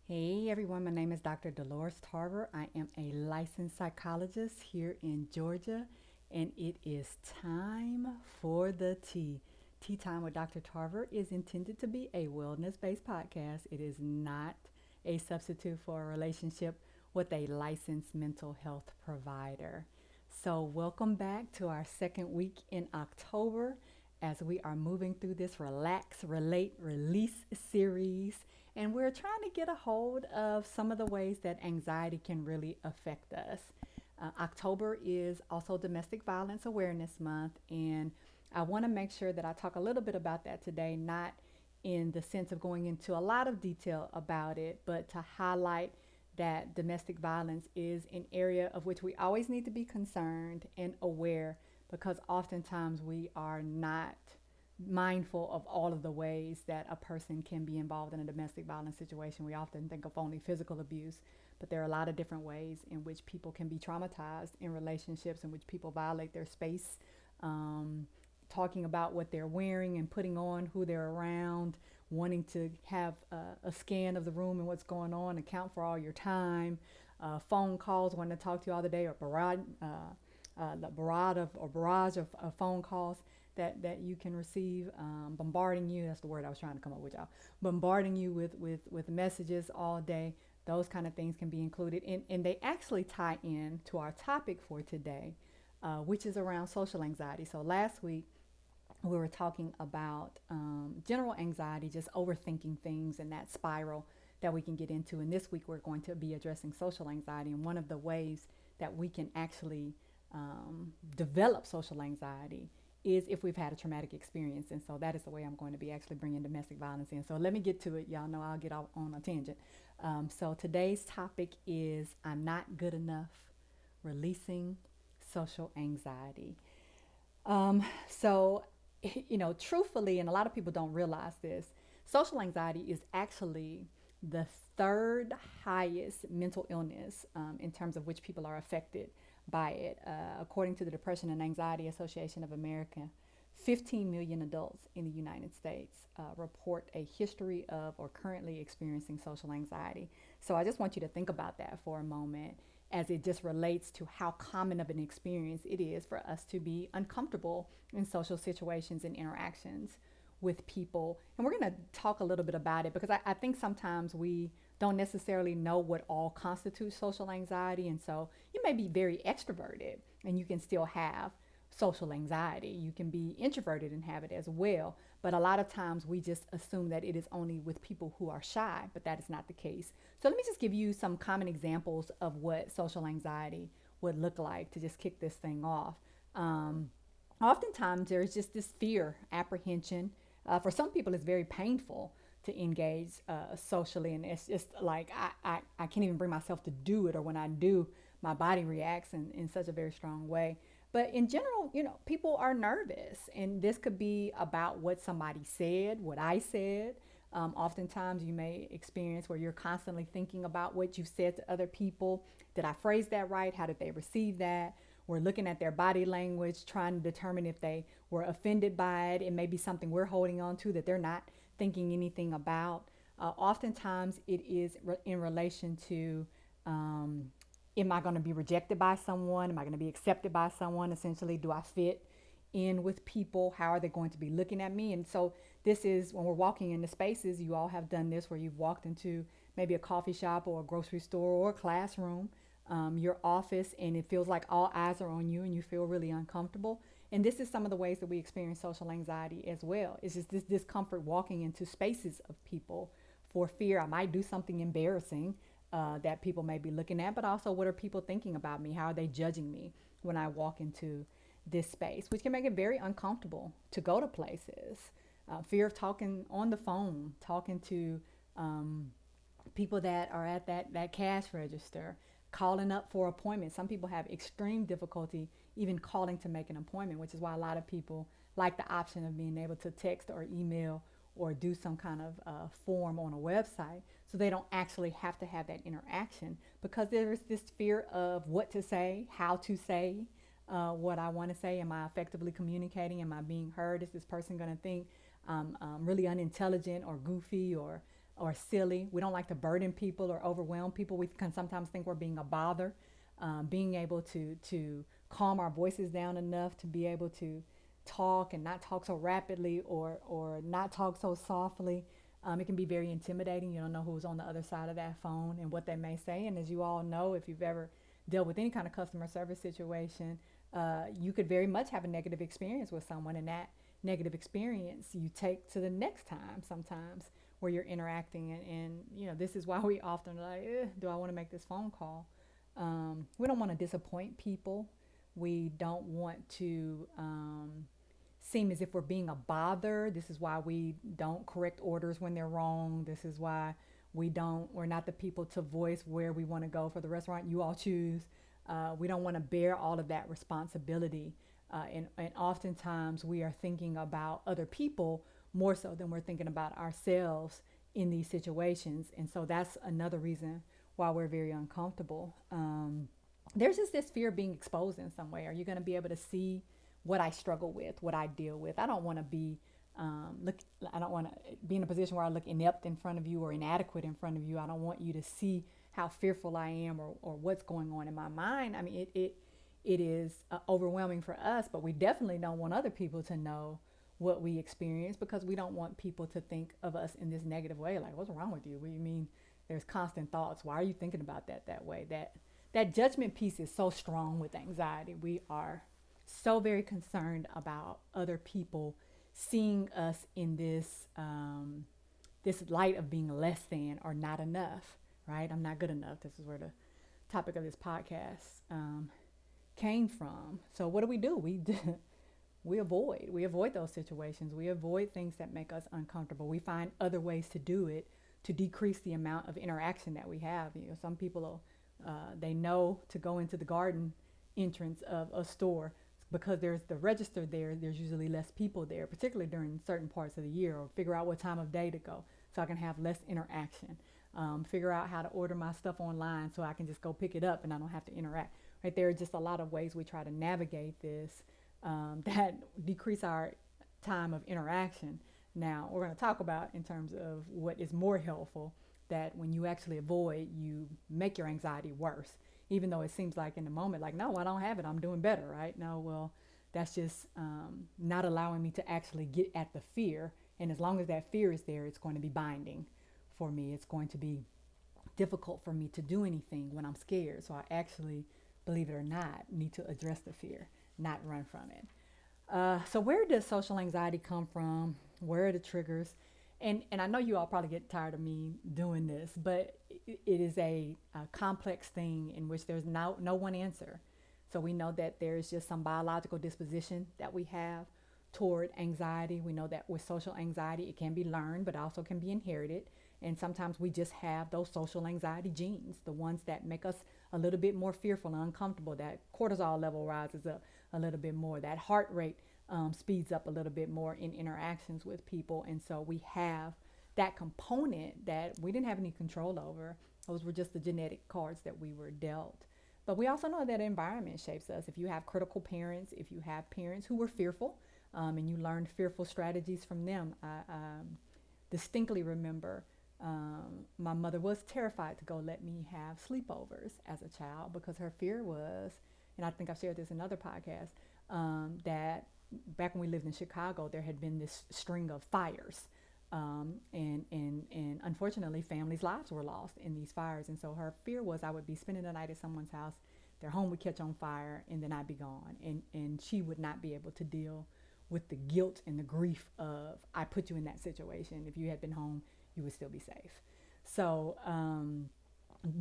Hey everyone, my name is Dr. Dolores Tarver. I am a licensed psychologist here in Georgia, and it is time for the tea. Tea Time with Dr. Tarver is intended to be a wellness based podcast. It is not a substitute for a relationship with a licensed mental health provider. So, welcome back to our second week in October as we are moving through this Relax, Relate, Release series. And we're trying to get a hold of some of the ways that anxiety can really affect us. October is also Domestic Violence Awareness Month, and I want to make sure that I talk a little bit about that today, not in the sense of going into a lot of detail about it, but to highlight that domestic violence is an area of which we always need to be concerned and aware because oftentimes we are not mindful of all of the ways that a person can be involved in a domestic violence situation. We often think of only physical abuse, but there are a lot of different ways in which people can be traumatized in relationships in which people violate their space, um, talking about what they're wearing and putting on, who they're around, wanting to have a scan of the room and what's going on, account for all your time, phone calls, wanting to talk to you all the day, or barrage of phone calls that you can receive, bombarding you. That's the word I was trying to come up with, y'all. Bombarding you with messages all day. Those kind of things can be included. And they actually tie in to our topic for today, which is around social anxiety. So last week, we were talking about general anxiety, just overthinking things and that spiral that we can get into. And this week, we're going to be addressing social anxiety. And one of the ways that we can actually develop social anxiety is if we've had a traumatic experience. And so that is the way I'm going to be actually bringing domestic violence in. So let me get to it. Y'all know I'll get off on a tangent. So today's topic is I'm not good enough, releasing social anxiety. So, truthfully, and a lot of people don't realize this, social anxiety is actually the third highest mental illness in terms of which people are affected by it. According to the Depression and Anxiety Association of America, 15 million adults in the United States report a history of or currently experiencing social anxiety. So I just want you to think about that for a moment as it just relates to how common of an experience it is for us to be uncomfortable in social situations and interactions with people. And we're going to talk a little bit about it because I think sometimes we don't necessarily know what all constitutes social anxiety. And so you may be very extroverted and you can still have social anxiety. You can be introverted and have it as well. But a lot of times we just assume that it is only with people who are shy, but that is not the case. So let me just give you some common examples of what social anxiety would look like to just kick this thing off. Oftentimes there's just this fear, apprehension. For some people, it's very painful to engage socially, and it's just like I can't even bring myself to do it, or when I do, my body reacts in such a very strong way. But in general, people are nervous, and this could be about what somebody said, what I said. Oftentimes, you may experience where you're constantly thinking about what you've said to other people. Did I phrase that right? How did they receive that? We're looking at their body language, trying to determine if they were offended by it. It may be something we're holding on to that they're not thinking anything about. Oftentimes, it is in relation to am I going to be rejected by someone? Am I going to be accepted by someone? Essentially, do I fit in with people? How are they going to be looking at me? And so, this is when we're walking into spaces, you all have done this where you've walked into maybe a coffee shop or a grocery store or a classroom, your office, and it feels like all eyes are on you and you feel really uncomfortable. And this is some of the ways that we experience social anxiety as well. It's just this discomfort walking into spaces of people for fear I might do something embarrassing that people may be looking at, but also what are people thinking about me? How are they judging me when I walk into this space, which can make it very uncomfortable to go to places. Fear of talking on the phone, talking to people that are at that cash register, calling up for appointments. Some people have extreme difficulty even calling to make an appointment, which is why a lot of people like the option of being able to text or email or do some kind of form on a website so they don't actually have to have that interaction because there is this fear of what to say, how to say what I want to say. Am I effectively communicating? Am I being heard? Is this person going to think I'm really unintelligent or goofy or or silly. We don't like to burden people or overwhelm people. We can sometimes think we're being a bother. Being able to calm our voices down enough to be able to talk and not talk so rapidly or not talk so softly. It can be very intimidating. You don't know who's on the other side of that phone and what they may say. And as you all know, if you've ever dealt with any kind of customer service situation, you could very much have a negative experience with someone, and that negative experience you take to the next time sometimes where you're interacting. And this is why we often are like, do I want to make this phone call? We don't want to disappoint people. We don't want to seem as if we're being a bother. This is why we don't correct orders when they're wrong. This is why we're not the people to voice where we want to go for the restaurant you all choose. We don't want to bear all of that responsibility. And oftentimes we are thinking about other people more so than we're thinking about ourselves in these situations. And so that's another reason why we're very uncomfortable. There's just this fear of being exposed in some way. Are you going to be able to see what I struggle with, what I deal with? I don't want to be I don't want to be in a position where I look inept in front of you or inadequate in front of you. I don't want you to see how fearful I am or what's going on in my mind. I mean, it is overwhelming for us, but we definitely don't want other people to know what we experience, because we don't want people to think of us in this negative way. Like, what's wrong with you? What do you mean there's constant thoughts? Why are you thinking about that way? That judgment piece is so strong with anxiety. We are so very concerned about other people seeing us in this light of being less than or not enough, right? I'm not good enough. This is where the topic of this podcast came from. So what do? We avoid those situations. We avoid things that make us uncomfortable. We find other ways to do it to decrease the amount of interaction that we have. Some people they know to go into the garden entrance of a store because there's the register there. There's usually less people there, particularly during certain parts of the year, or figure out what time of day to go so I can have less interaction. Figure out how to order my stuff online so I can just go pick it up and I don't have to interact. Right, there are just a lot of ways we try to navigate this that decrease our time of interaction. Now, we're going to talk about in terms of what is more helpful, that when you actually avoid, you make your anxiety worse, even though it seems like in the moment, like, no, I don't have it, I'm doing better, right? No, well, that's just not allowing me to actually get at the fear. And as long as that fear is there, it's going to be binding for me. It's going to be difficult for me to do anything when I'm scared. So I actually, believe it or not, need to address the fear, not run from it. So where does social anxiety come from? Where are the triggers? And I know you all probably get tired of me doing this, but it is a complex thing in which there's no one answer. So we know that there's just some biological disposition that we have toward anxiety. We know that with social anxiety, it can be learned, but also can be inherited. And sometimes we just have those social anxiety genes, the ones that make us a little bit more fearful and uncomfortable. That cortisol level rises up a little bit more. That heart rate speeds up a little bit more in interactions with people. And so we have that component that we didn't have any control over. Those were just the genetic cards that we were dealt. But we also know that environment shapes us. If you have critical parents, if you have parents who were fearful, and you learned fearful strategies from them. I distinctly remember my mother was terrified to go let me have sleepovers as a child because her fear was, and I think I've shared this in other podcasts, that back when we lived in Chicago, there had been this string of fires. And unfortunately, families' lives were lost in these fires. And so her fear was I would be spending the night at someone's house, their home would catch on fire, and then I'd be gone. And she would not be able to deal with the guilt and the grief of, I put you in that situation. If you had been home, you would still be safe. So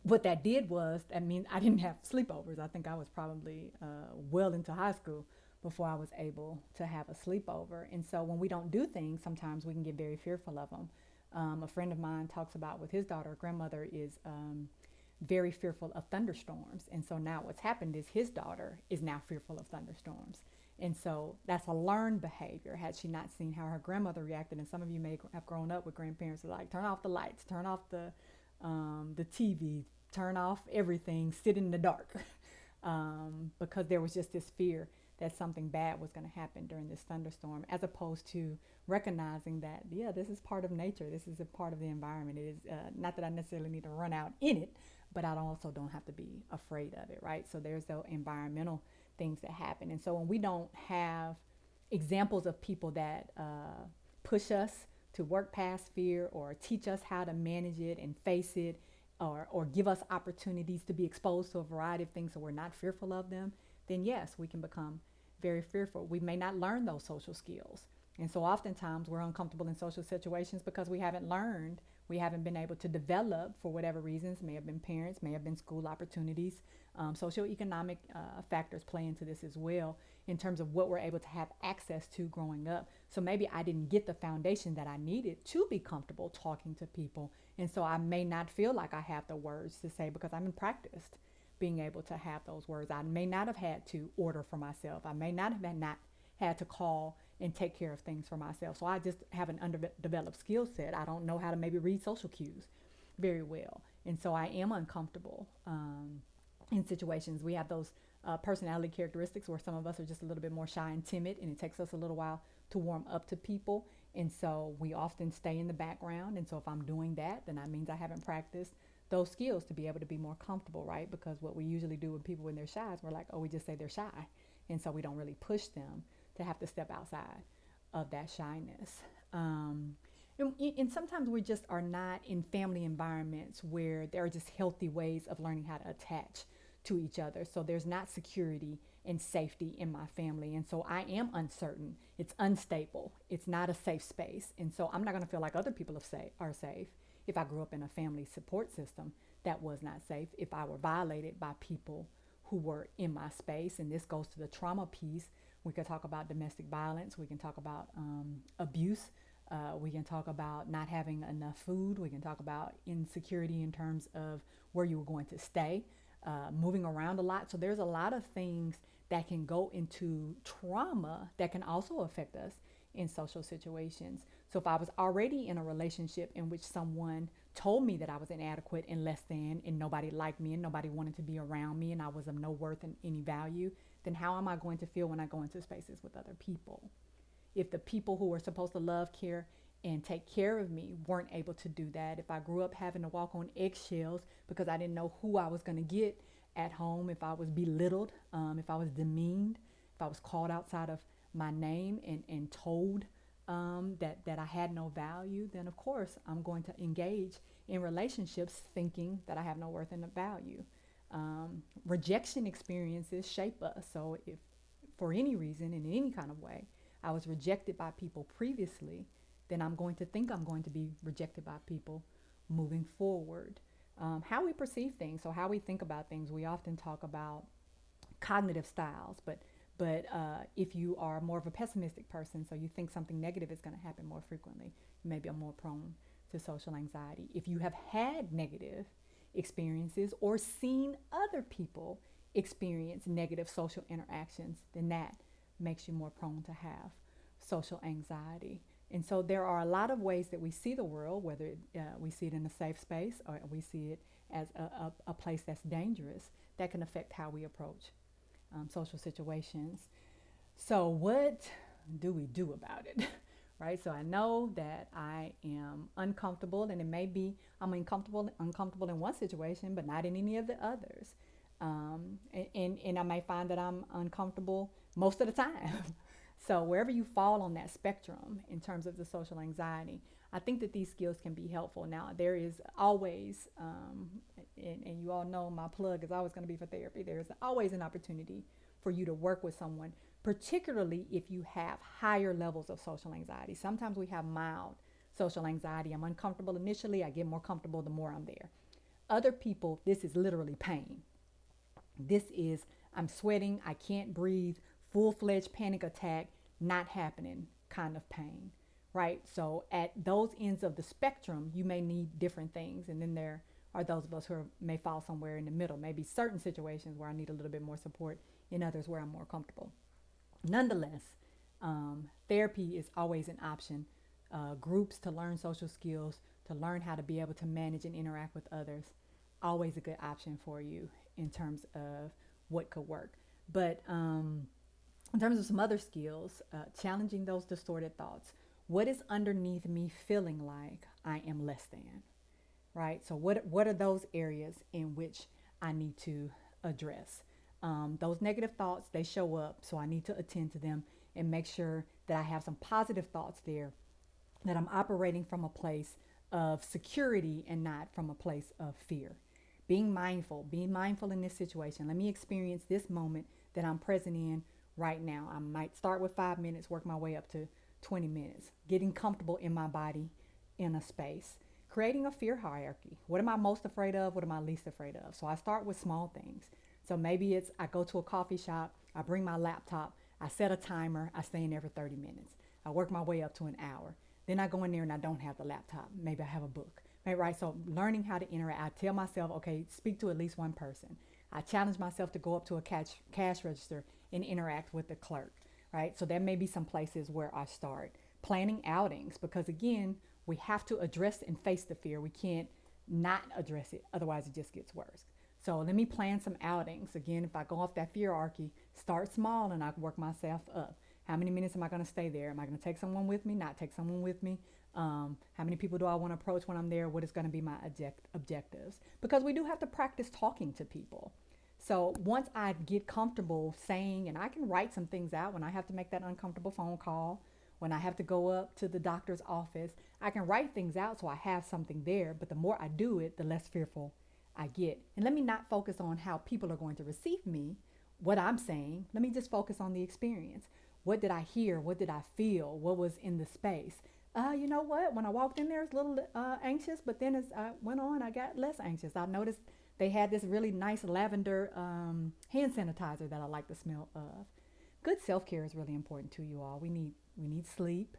what that did was, I mean, I didn't have sleepovers. I think I was probably well into high school before I was able to have a sleepover. And so when we don't do things, sometimes we can get very fearful of them. A friend of mine talks about with his daughter, grandmother is very fearful of thunderstorms. And so now what's happened is his daughter is now fearful of thunderstorms. And so that's a learned behavior. Had she not seen how her grandmother reacted, and some of you may have grown up with grandparents who are like, turn off the lights, turn off the TV, turn off everything, sit in the dark, because there was just this fear that something bad was going to happen during this thunderstorm, as opposed to recognizing that, yeah, this is part of nature. This is a part of the environment. It is not that I necessarily need to run out in it, but I also don't have to be afraid of it, right? So there's the environmental things that happen. And so when we don't have examples of people that push us to work past fear or teach us how to manage it and face it, or give us opportunities to be exposed to a variety of things so we're not fearful of them, then yes, we can become very fearful. We may not learn those social skills. And so oftentimes we're uncomfortable in social situations because we haven't learned, we haven't been able to develop for whatever reasons. May have been parents, may have been school opportunities. Socioeconomic factors play into this as well in terms of what we're able to have access to growing up. So maybe I didn't get the foundation that I needed to be comfortable talking to people. And so I may not feel like I have the words to say because I haven't practiced being able to have those words. I may not have had to order for myself. I may not have not had to call and take care of things for myself. So I just have an underdeveloped skill set. I don't know how to maybe read social cues very well. And so I am uncomfortable in situations. We have those personality characteristics where some of us are just a little bit more shy and timid, and it takes us a little while to warm up to people. And so we often stay in the background. And so if I'm doing that, then that means I haven't practiced those skills to be able to be more comfortable, right? Because what we usually do with people when they're shy is we're like, oh, we just say they're shy. And so we don't really push them to have to step outside of that shyness. And sometimes we just are not in family environments where there are just healthy ways of learning how to attach to each other. So there's not security and safety in my family. And so I am uncertain. It's unstable. It's not a safe space. And so I'm not going to feel like other people are safe if I grew up in a family support system that was not safe, if I were violated by people who were in my space. And this goes to the trauma piece. We could talk about domestic violence. We can talk about abuse. We can talk about not having enough food. We can talk about insecurity in terms of where you were going to stay, moving around a lot. So there's a lot of things that can go into trauma that can also affect us in social situations. So if I was already in a relationship in which someone told me that I was inadequate and less than, and nobody liked me and nobody wanted to be around me, and I was of no worth and any value, then how am I going to feel when I go into spaces with other people? If the people who were supposed to love, care, and take care of me weren't able to do that, if I grew up having to walk on eggshells because I didn't know who I was going to get at home, if I was belittled, if I was demeaned, if I was called outside of my name and told that I had no value, then of course I'm going to engage in relationships thinking that I have no worth and no value. Rejection experiences shape us. So if for any reason, in any kind of way, I was rejected by people previously, then I'm going to think I'm going to be rejected by people moving forward. How we perceive things, so how we think about things, we often talk about cognitive styles, but if you are more of a pessimistic person, so you think something negative is going to happen more frequently, you may be more prone to social anxiety. If you have had negative experiences or seen other people experience negative social interactions, then that makes you more prone to have social anxiety. And so there are a lot of ways that we see the world, whether we see it in a safe space or we see it as a place that's dangerous, that can affect how we approach social situations. So what do we do about it? Right? So I know that I am uncomfortable, and it may be I'm uncomfortable in one situation, but not in any of the others. And I may find that I'm uncomfortable most of the time. So wherever you fall on that spectrum in terms of the social anxiety, I think that these skills can be helpful. Now, there is always, and you all know my plug is always going to be for therapy. There is always an opportunity for you to work with someone, particularly if you have higher levels of social anxiety. Sometimes we have mild social anxiety. I'm uncomfortable initially. I get more comfortable the more I'm there. Other people, this is literally pain. This is, I'm sweating, I can't breathe, full-fledged panic attack, not happening kind of pain, right? So at those ends of the spectrum, you may need different things. And then there are those of us who may fall somewhere in the middle. Maybe certain situations where I need a little bit more support, in others where I'm more comfortable. Nonetheless, therapy is always an option. Groups to learn social skills, to learn how to be able to manage and interact with others, always a good option for you in terms of what could work. But In terms of some other skills, challenging those distorted thoughts. What is underneath me feeling like I am less than? Right? So, what are those areas in which I need to address? Those negative thoughts, they show up, so I need to attend to them and make sure that I have some positive thoughts there, that I'm operating from a place of security and not from a place of fear. Being mindful in this situation. Let me experience this moment that I'm present in right now. I might start with 5 minutes, work my way up to 20 minutes, getting comfortable in my body in a space, creating a fear hierarchy. What am I most afraid of? What am I least afraid of? So I start with small things. So maybe it's I go to a coffee shop, I bring my laptop, I set a timer, I stay in there for 30 minutes. I work my way up to an hour. Then I go in there and I don't have the laptop. Maybe I have a book. Right? So learning how to interact. I tell myself, okay, speak to at least one person. I challenge myself to go up to a cash register and interact with the clerk. Right? So there may be some places where I start. Planning outings, because again, we have to address and face the fear. We can't not address it. Otherwise, it just gets worse. So let me plan some outings. Again, if I go off that hierarchy, start small and I work myself up. How many minutes am I going to stay there? Am I going to take someone with me? Not take someone with me? How many people do I want to approach when I'm there? What is going to be my objectives? Because we do have to practice talking to people. So once I get comfortable saying, and I can write some things out when I have to make that uncomfortable phone call, when I have to go up to the doctor's office, I can write things out so I have something there. But the more I do it, the less fearful I get. And let me not focus on how people are going to receive me, what I'm saying. Let me just focus on the experience. What did I hear? What did I feel? What was in the space? You know what? When I walked in there, I was a little anxious, but then as I went on, I got less anxious. I noticed they had this really nice lavender hand sanitizer that I like the smell of. Good self-care is really important to you all. We need sleep.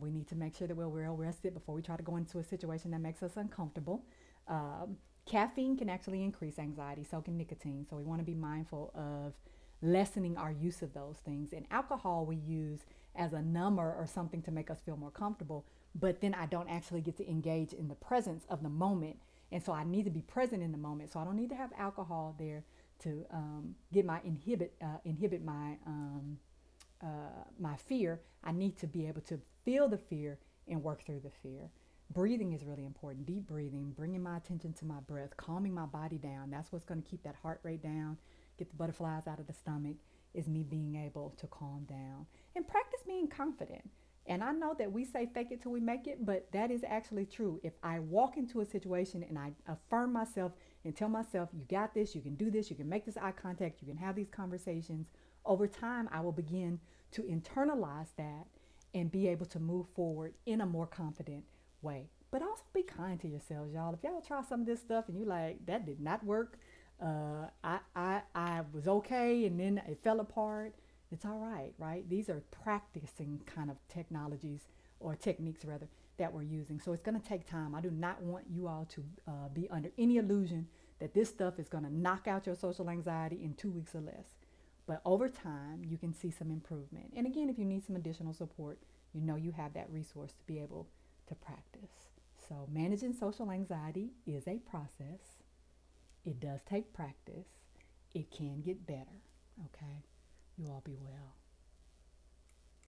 We need to make sure that we're well rested before we try to go into a situation that makes us uncomfortable. Um, Caffeine can actually increase anxiety, so can nicotine. So we want to be mindful of lessening our use of those things. And alcohol we use as a number or something to make us feel more comfortable, but then I don't actually get to engage in the presence of the moment. And so I need to be present in the moment. So I don't need to have alcohol there to get my inhibit my fear. I need to be able to feel the fear and work through the fear. Breathing is really important. Deep breathing, bringing my attention to my breath, calming my body down. That's what's going to keep that heart rate down, get the butterflies out of the stomach, is me being able to calm down. And practice being confident. And I know that we say fake it till we make it, but that is actually true. If I walk into a situation and I affirm myself and tell myself, you got this, you can do this, you can make this eye contact, you can have these conversations, over time I will begin to internalize that and be able to move forward in a more confident way. But also be kind to yourselves, y'all. If y'all try some of this stuff and you like, that did not work, I was okay and then it fell apart, it's all right, right? These are practicing kind of technologies or techniques rather that we're using. So it's going to take time. I do not want you all to be under any illusion that this stuff is going to knock out your social anxiety in 2 weeks or less. But over time, you can see some improvement. And again, if you need some additional support, you know you have that resource to be able to practice. So managing social anxiety is a process. It does take practice. It can get better. Okay? You all be well.